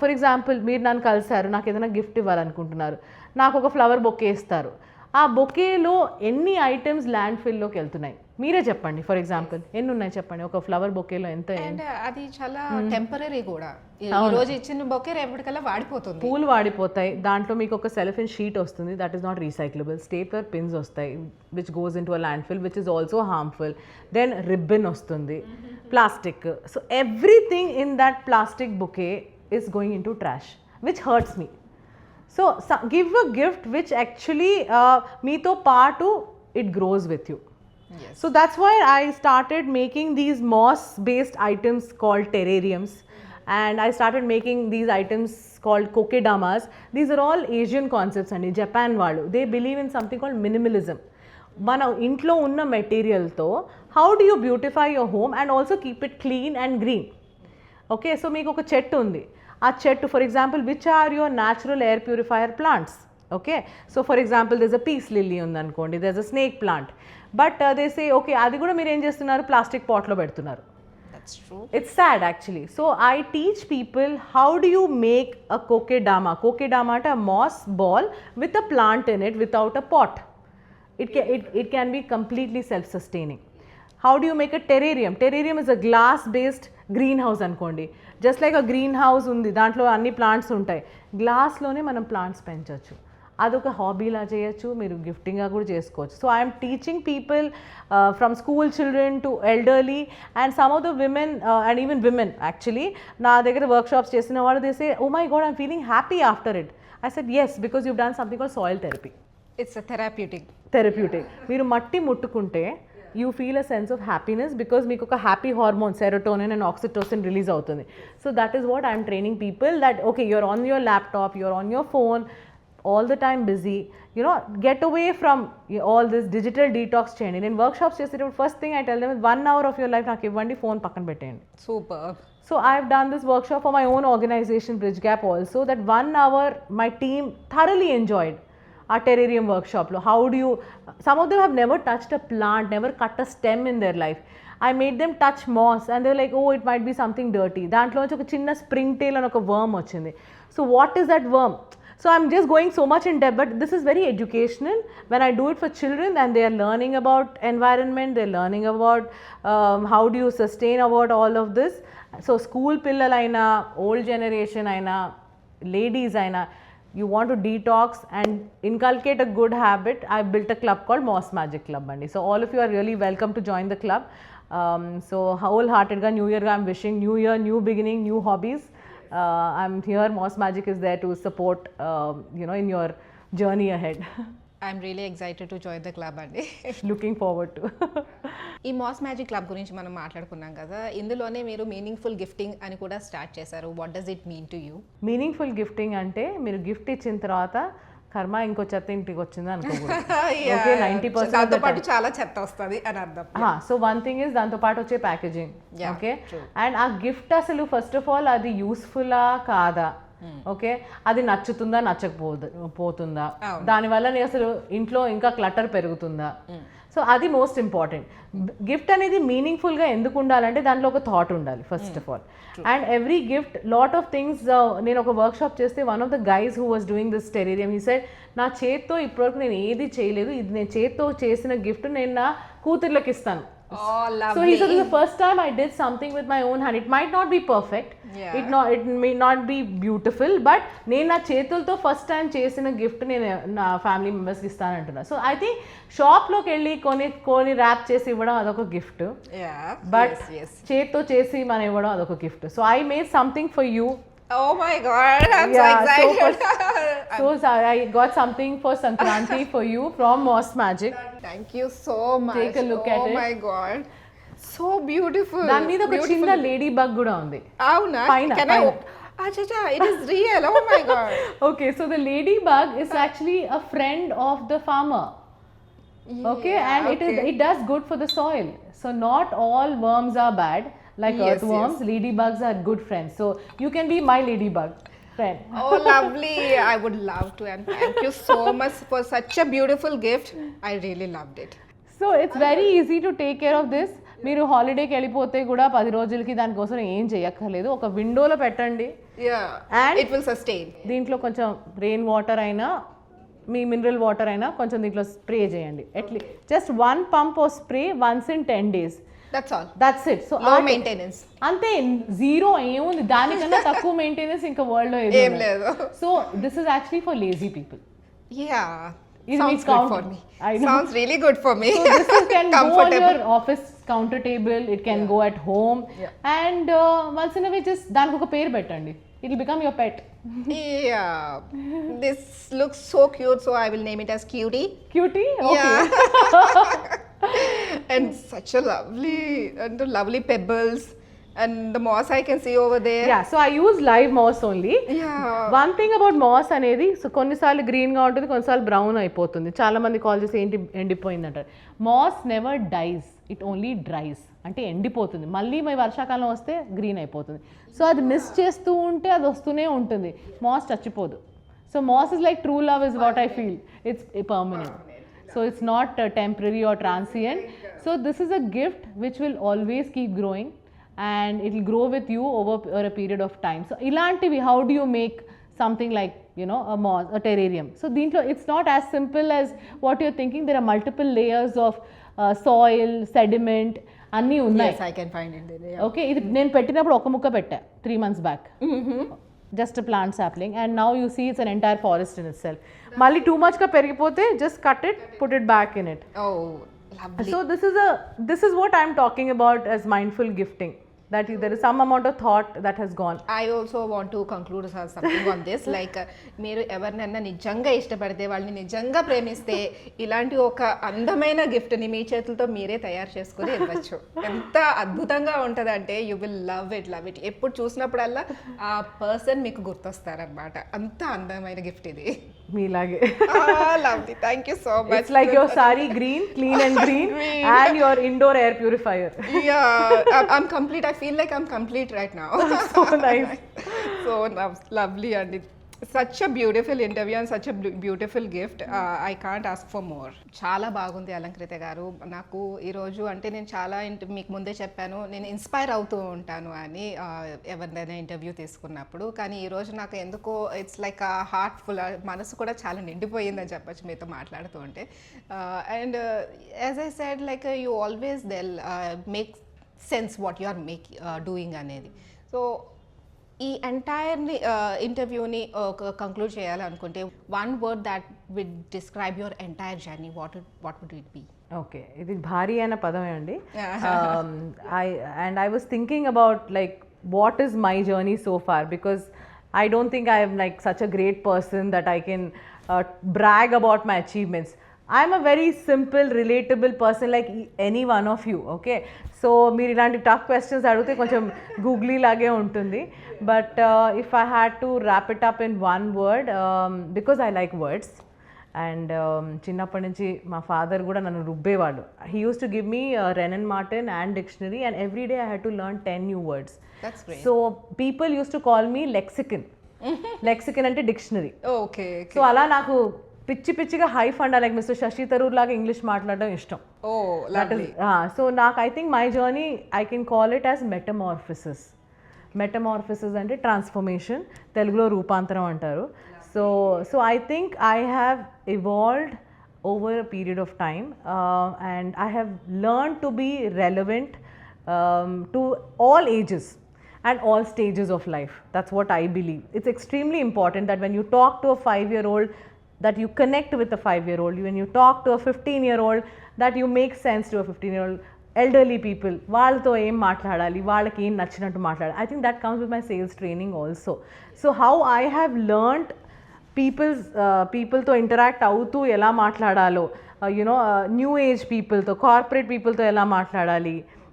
ఫర్ ఎగ్జాంపుల్ మీరు నన్ను కలిసారు, నాకు ఏదైనా గిఫ్ట్ ఇవ్వాలనుకుంటున్నారు, నాకు ఒక ఫ్లవర్ బొకే ఇస్తారు. ఆ బొకేలో ఎన్ని ఐటమ్స్ ల్యాండ్ ఫిల్లోకి వెళ్తున్నాయి మీరే చెప్పండి. ఫర్ ఎగ్జాంపుల్ ఎన్ని ఉన్నాయి చెప్పండి, ఒక ఫ్లవర్ బొకేలో ఎంత? అండ్ అది చాలా టెంపరీ కూడా, ఈ రోజు ఇచ్చిన బొకే రేపటికల్లా వాడిపోతుంది, పూలు వాడిపోతాయి. దాంట్లో మీకు ఒక సెలఫిన్ షీట్ వస్తుంది, that is not recyclable. Stapler pins వస్తాయి which goes in to a landfill which is also harmful. Then ribbon వస్తుంది, plastic. So everything in that plastic bouquet is going into trash, which hurts me. So give a gift which actually meeto paatu it grows with you. Yes. So that's why I started making these moss based items called terrariums, and I started making these items called kokedamas. These are all Asian concepts and Japan vaadu they believe in something called minimalism. Mana intlo unna material tho how do you beautify your home and also keep it clean and green? Okay, so meeku oka chettu undi, ఆ చెట్టు for example which are your natural air purifier plants. Okay, so for example there's a peace lily ఉందనుకోండి, there's a snake plant, but they say okay అది కూడా మీరు ఏం చేస్తున్నారు, plastic పాట్లో పెడుతున్నారు. That's true. It's sad actually. So I teach people how do you make a kokedama. Kokedama is a moss ball with a plant in it without a pot. It can be completely self-sustaining. How do you make a terrarium? Terrarium is a glass based greenhouse అనుకోండి. Just like a green house ఉంది, దాంట్లో అన్ని plants ఉంటాయి, గ్లాస్లోనే మనం plants పెంచవచ్చు. అదొక హాబీలా చేయొచ్చు, మీరు గిఫ్టింగ్గా కూడా చేసుకోవచ్చు. So I'm teaching people from school children to elderly and some of the women and even women actually నా దగ్గర వర్క్షాప్స్ చేసిన వాళ్ళు they say oh my god I'm feeling happy after it. I said yes because you've done something called soil therapy. It's a therapeutic. మీరు మట్టి ముట్టుకుంటే you feel a sense of happiness because meeku oka happy hormone serotonin and oxytocin release avutundi. So that is what I am training people, that okay, you're on your laptop, you're on your phone all the time busy, you know, get away from all this digital detox cheyandi. In workshops chesitappudu first thing I tell them is 1 hour of your life నాకు ఇవ్వండి, phone పక్కన పెట్టేయండి. Superb. So I have done this workshop for my own organization Bridge Gap also, that 1 hour my team thoroughly enjoyed our terrarium workshop lo. How do you, some of them have never touched a plant, never cut a stem in their life. I made them touch moss and they're like, oh it might be something dirty. Dantlo oka chinna springtail and oka worm ochindi. So what is that worm? So I'm just going so much in depth, but this is very educational when I do it for children and they are learning about environment, they're learning about how do you sustain about all of this. So school pillalaina, old generation aina, ladies aina, you want to detox and inculcate a good habit, I built a club called Moss Magic Club andi. So all of you are really welcome to join the club. So wholeheartedly new year I'm wishing new year, new beginning, new hobbies. I'm here, Moss Magic is there to support you know in your journey ahead. I'm really excited to join the club అండి. Looking forward to. ఈ mass magic club గురించి మనం మాట్లాడుకున్నాం కదా, ఇందులోనే మీరు meaningful gifting అని కూడా స్టార్ట్ చేశారు. What does it mean to you? Meaningful gifting అంటే మీరు గిఫ్ట్ ఇచ్చిన తర్వాత కర్మ ఇంకో చెత్త ఇంటికి వచ్చింది అనుకోకూడదు. ఓకే, 90% దాంతో పాటు చాలా చెత్త వస్తుంది అని అర్థం. సో వన్ థింగ్ ఇస్ దాంతో పాటు వచ్చే ప్యాకేజింగ్. ఓకే, అండ్ ఆ గిఫ్ట్ అసలు ఫస్ట్ ఆఫ్ ఆల్ అది యూస్ఫుల్లా కాదా, ఓకే, అది నచ్చుతుందా పోతుందా, దానివల్ల నేను అసలు ఇంట్లో ఇంకా క్లటర్ పెరుగుతుందా. సో అది మోస్ట్ ఇంపార్టెంట్. గిఫ్ట్ అనేది మీనింగ్ఫుల్గా ఎందుకు ఉండాలంటే దాంట్లో ఒక థాట్ ఉండాలి first of all. And every gift lot of things. నేను ఒక వర్క్ షాప్ చేస్తే one of the guys who was doing this terrarium, he said నా చేత్తో ఇప్పటివరకు నేను ఏది చేయలేదు, ఇది నేను చేత్తో చేసిన గిఫ్ట్ నేను నా కూతుర్లకు ఇస్తాను. Oh, So he said, this is the first time I did something with my own hand. It might not be perfect, it may not be beautiful, but నేను నా చేతులతో ఫస్ట్ టైం చేసిన గిఫ్ట్ నేను నా family మెంబర్స్కి ఇస్తానంటున్నా. So I think షాప్లోకి వెళ్ళి కొని ర్యాప్ చేసి ఇవ్వడం అదొక గిఫ్ట్, బట్ చేత్తో చేసి మనం ఇవ్వడం అదొక gift. So I made something for you. Oh my god, I'm so excited. So I got something for Sankranti for you from Moss Magic. Thank you so much. Take a look at it. Oh my god, so beautiful. దాని మీద ఒక చిన్న lady bug కూడా ఉంది. అవునా? పైన Acha, it is real. Oh my god. Okay, so the ladybug is actually a friend of the farmer. Okay, and it does good for the soil. So not all worms are bad. Like earthworms, ladybugs are good friends. So you can be my ladybug friend. Oh, lovely. I would love to, and thank you so much for such a beautiful gift. I really loved it. So it's very easy to take care of this. మీరు హాలిడేకి వెళ్ళిపోతే కూడా 10 రోజులకి దానికోసం ఏం చేయక్కర్లేదు, ఒక విండోలో పెట్టండి. And it will sustain. దీంట్లో కొంచెం రెయిన్ వాటర్ అయినా మీ మినరల్ వాటర్ అయినా కొంచెం దీంట్లో స్ప్రే చేయండి. At least just 1 pump or spray once in 10 days. That's all. That's it. So low maintenance. అంతే, జీరో ఏముంది, దానికన్నా తక్కువ మెయింటెనెన్స్ ఇంకా వరల్డ్ లో ఏం లేదు. So this is actually for lazy people. Sounds good for me. Sounds really good for me. So this can go on your office counter table, it can go at home, and once in a way just దానికి ఒక పేరు పెట్టండి. It will become your pet. Yeah. This looks so cute, so I will name it as Cutie. Cutie? Okay. And such a lovely pebbles, and the moss I can see over there. Yeah, so I use live moss only. Yeah. One thing about moss అనేది, so కొన్నిసార్లు గ్రీన్గా ఉంటుంది, కొన్నిసార్లు brown అయిపోతుంది. చాలా మంది call చేసి ఏంటి ఎండిపోయింది అంటారు. Mass never dies, it only డ్రైస్. అంటే ఎండిపోతుంది, మళ్ళీ వర్షాకాలం వస్తే గ్రీన్ అయిపోతుంది. సో అది మిస్ చేస్తూ ఉంటే అది వస్తూనే ఉంటుంది, మాస్ చచ్చిపోదు. So moss is like true love is what I feel, it's permanent. So it's not temporary or transient. So this is a gift which will always keep growing, and it will grow with you over a period of time. So ilantivi, how do you make something like, you know, a terrarium? So deentlo it's not as simple as what you're thinking. There are multiple layers of soil, sediment, anni unnai. Yes, I can find it there. Okay, ఇది నేను పెట్టినప్పుడు ఒక ముక్క పెట్టా 3 months back. Just a plant sapling, and now you see it's an entire forest in itself. Mali too much ka perigipothe, just cut it, put it back in it. Oh, lovely. So this is what I'm talking about as mindful gifting, that there is some amount of thought that has gone. I also want to conclude something on this. Like మీరు ఎవరినైనా నిజంగా ఇష్టపడితే, వాళ్ళని నిజంగా ప్రేమిస్తే, ఇలాంటి ఒక అందమైన గిఫ్ట్ని మీ చేతులతో మీరే తయారు చేసుకొని ఇవ్వచ్చు. ఎంత అద్భుతంగా ఉంటుందంటే యూ విల్ లవ్ ఇట్. ఎప్పుడు చూసినప్పుడల్లా ఆ పర్సన్ మీకు గుర్తొస్తారనమాట. అంత అందమైన గిఫ్ట్ ఇది. మీలాగే. Lovely. Thank you so much. It's like your sari green, clean and green, and your indoor air purifier. Yeah, I'm complete. I feel like I'm complete right now. So nice. So lovely, and such a beautiful interview and such a beautiful gift. I can't ask for more. చాలా బాగుంది అలంకృత గారు. నాకు ఈరోజు అంటే నేను చాలా మీకు ముందే చెప్పాను, నేను ఇన్స్పైర్ అవుతూ ఉంటాను అని ఎవరినైనా ఇంటర్వ్యూ తీసుకున్నప్పుడు. కానీ ఈరోజు నాకు ఎందుకో ఇట్స్ లైక్ హార్ట్ఫుల్, మనసు కూడా చాలా నిండిపోయిందని చెప్పచ్చు మీతో మాట్లాడుతూ ఉంటే. And as I said, like you always make sense what you are doing అనేది. సో ఈ ఎంటైర్ ఇంటర్వ్యూని కంక్లూడ్ చేయాలనుకుంటే, one word that would describe your entire journey, what would it be? Okay, ఇది భారీ అయిన పదమే అండి. I was thinking about like what is my journey so far, because I don't think I am like such a great person that I can brag about my achievements. I'm a very simple, relatable person like any one of you, okay? So మీరు ఇలాంటి tough questions అడిగితే కొంచెం googly లాగే ఉంటుంది. But if I had to wrap it up in one word, because I like words, and చిన్నప్పటి నుంచి మా father కూడా నన్ను రుబ్బేవాడు. He use to give me Wren and Martin and dictionary, and every day I had to learn 10 new words. That's great. So people used to call me lexicon. Lexicon అంటే dictionary. Okay. So అలా నాకు పిచ్చిగా హై ఫండ్ like mister Shashi Tharoor లాగా English మాట్లాడడం ఇష్టం. Oh that is so నాకు I think my journey I can call it as metamorphosis. Metamorphosis అంటే ట్రాన్స్ఫర్మేషన్, తెలుగులో రూపాంతరం అంటారు. So I think I have evolved over a period of time, and I have learned to be relevant to all ages and all stages of life. That's what I believe. It's extremely important that when you talk to a 5-year-old, that you connect with a 5-year-old. When you talk to a 15-year-old, that you make sense to a 15-year-old. Elderly people, వాళ్ళతో ఏం మాట్లాడాలి, వాళ్ళకి ఏం నచ్చినట్టు మాట్లాడాలి. I think that comes with my sales training also. So how I have learned పీపుల్తో interact అవుతూ ఎలా మాట్లాడాలో, న్యూ ఏజ్ పీపుల్తో, కార్పొరేట్ పీపుల్తో ఎలా మాట్లాడాలి,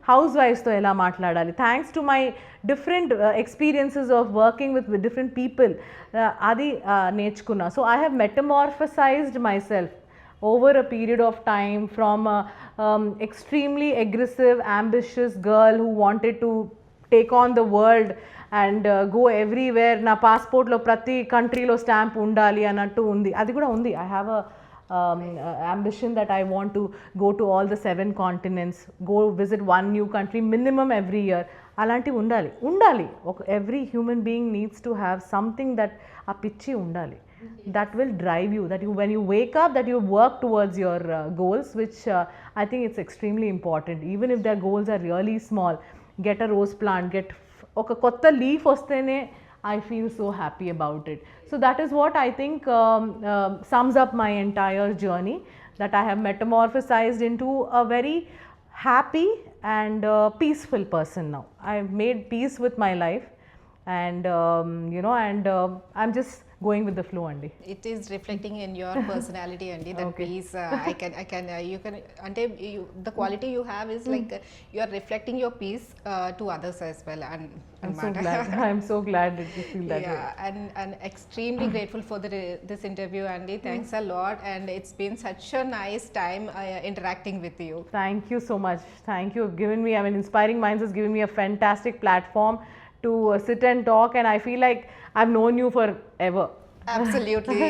హౌస్ వైఫ్స్తో ఎలా మాట్లాడాలి, thanks to my different experiences of working with different people, అది నేర్చుకున్నా. So I have metamorphosized myself over a period of time from a extremely aggressive, ambitious girl who wanted to take on the world and go everywhere. నా పాస్పోర్ట్లో ప్రతి కంట్రీలో stamp ఉండాలి అన్నట్టు ఉంది, అది కూడా ఉంది. I have ambition that I want to go to all the 7 continents, go visit one new country minimum every year. అలాంటివి ఉండాలి. Every human being needs to have something that ఆ పిచ్చి ఉండాలి. That will drive you, that you, when you wake up, that you work towards your goals, which I think it's extremely important. Even if their goals are really small, get a rose plant, get oka kotta leaf ostene I feel so happy about it. So that is what I think sums up my entire journey, that I have metamorphosized into a very happy and peaceful person now. I have made peace with my life, and I'm just going with the flow andi. It is reflecting in your personality andi, that Okay. peace. I can you can ante the quality you have is like you are reflecting your peace to others as well. And I'm so glad that you feel that way. and extremely grateful for this interview, Andy. Thanks a lot, and it's been such a nice time interacting with you. Thank you so much. Thank you. You've given me, I mean, Inspiring Minds has given me a fantastic platform to sit and talk, and I feel like I've known you forever. Absolutely.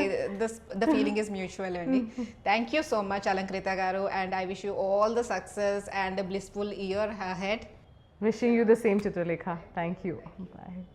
The feeling is mutual, Andy. Thank you so much, Alankrita garu, and I wish you all the success and a blissful year ahead. Wishing you the same, Chitralekha. Thank you. Bye.